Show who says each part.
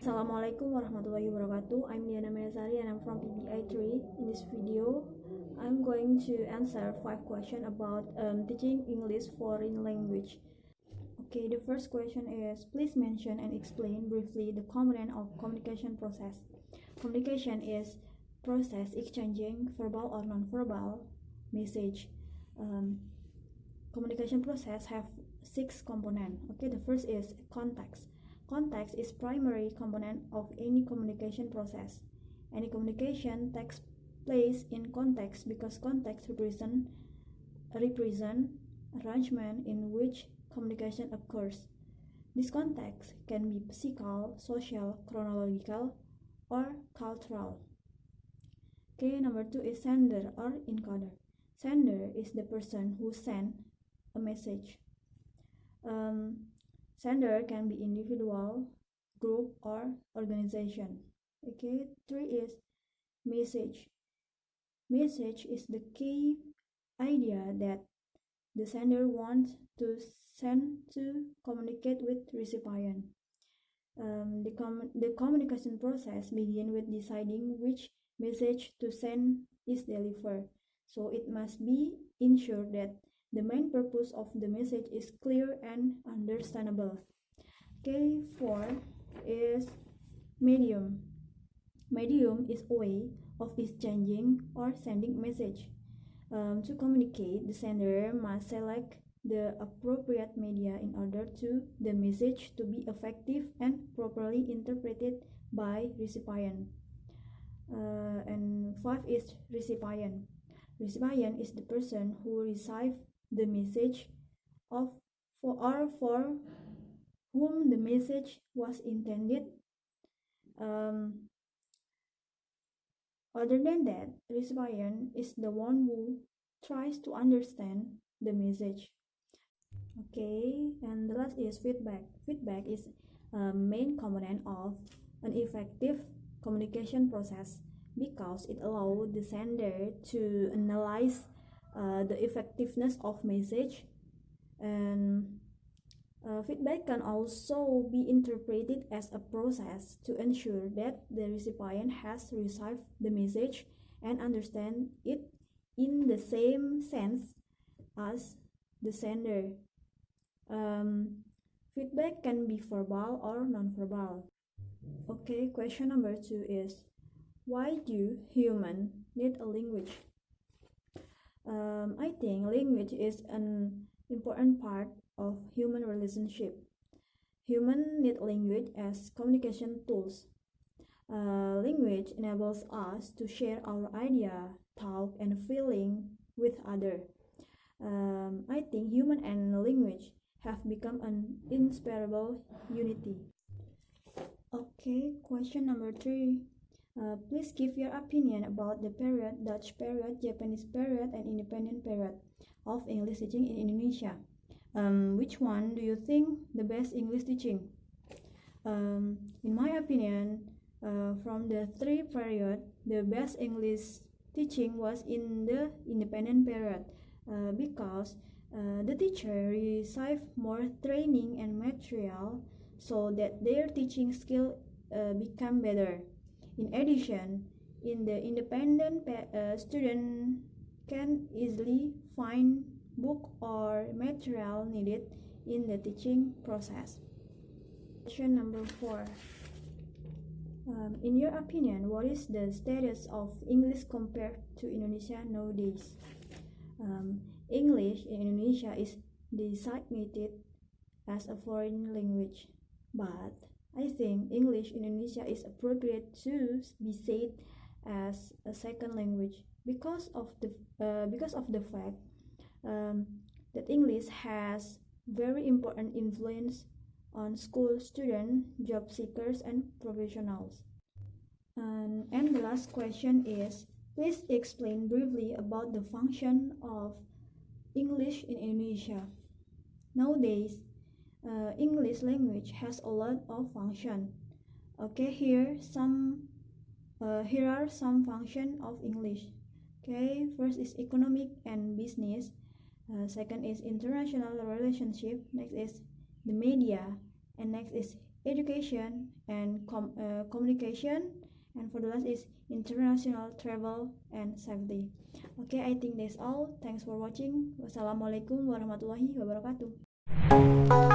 Speaker 1: Assalamualaikum warahmatullahi wabarakatuh. I'm Sari and I'm from PBI 3. In this video, I'm going to answer 5 questions about teaching English foreign language. Okay, the first question is, please mention and explain briefly the component of communication process. Communication is process exchanging verbal or non-verbal message. Communication process have 6 components. Okay, the first is context. Context is primary component of any communication process. Any communication takes place in context because context represent arrangement in which communication occurs. This context can be physical, social, chronological, or cultural. Okay, number 2 is sender or encoder. Sender is the person who sends a message. Sender can be individual, group, or organization. Okay, 3 is message. Message is the key idea that the sender wants to send to communicate with recipient. The communication process begins with deciding which message to send is delivered. So it must be ensured that the main purpose of the message is clear and understandable. Okay, 4 is medium. Medium is a way of exchanging or sending message. To communicate, the sender must select the appropriate media in order to the message to be effective and properly interpreted by recipient. And 5 is recipient. Recipient is the person who receives the message for whom the message was intended. Other than that, recipient is the one who tries to understand the message. Okay, and the last is feedback. Feedback is a main component of an effective communication process because it allows the sender to analyze the effectiveness of message, and feedback can also be interpreted as a process to ensure that the recipient has received the message and understand it in the same sense as the sender. Feedback can be verbal or non-verbal. Okay, question number 2 is, why do humans need a language? I think language is an important part of human relationship. Humans need language as communication tools. Language enables us to share our idea, thought, and feeling with others. I think human and language have become an inseparable unity. Okay, question number 3. Please give your opinion about the period, Dutch period, Japanese period, and independent period of English teaching in Indonesia. Which one do you think the best English teaching? In my opinion, from the 3 period, the best English teaching was in the independent period because the teacher received more training and material so that their teaching skill become better. In addition, in the independent student can easily find book or material needed in the teaching process. Question number 4. In your opinion, what is the status of English compared to Indonesia nowadays? English in Indonesia is designated as a foreign language, but I think English in Indonesia is appropriate to be said as a second language because of the fact that English has very important influence on school students, job seekers, and professionals. And the last question is, please explain briefly about the function of English in Indonesia. Nowadays, English language has a lot of function. Okay, here are some function of English. Okay, first is economic and business. Second is international relationship. Next is the media, and next is education and communication, and for the last is international travel and safety. Okay, I think that's all. Thanks for watching. Wassalamualaikum warahmatullahi wabarakatuh.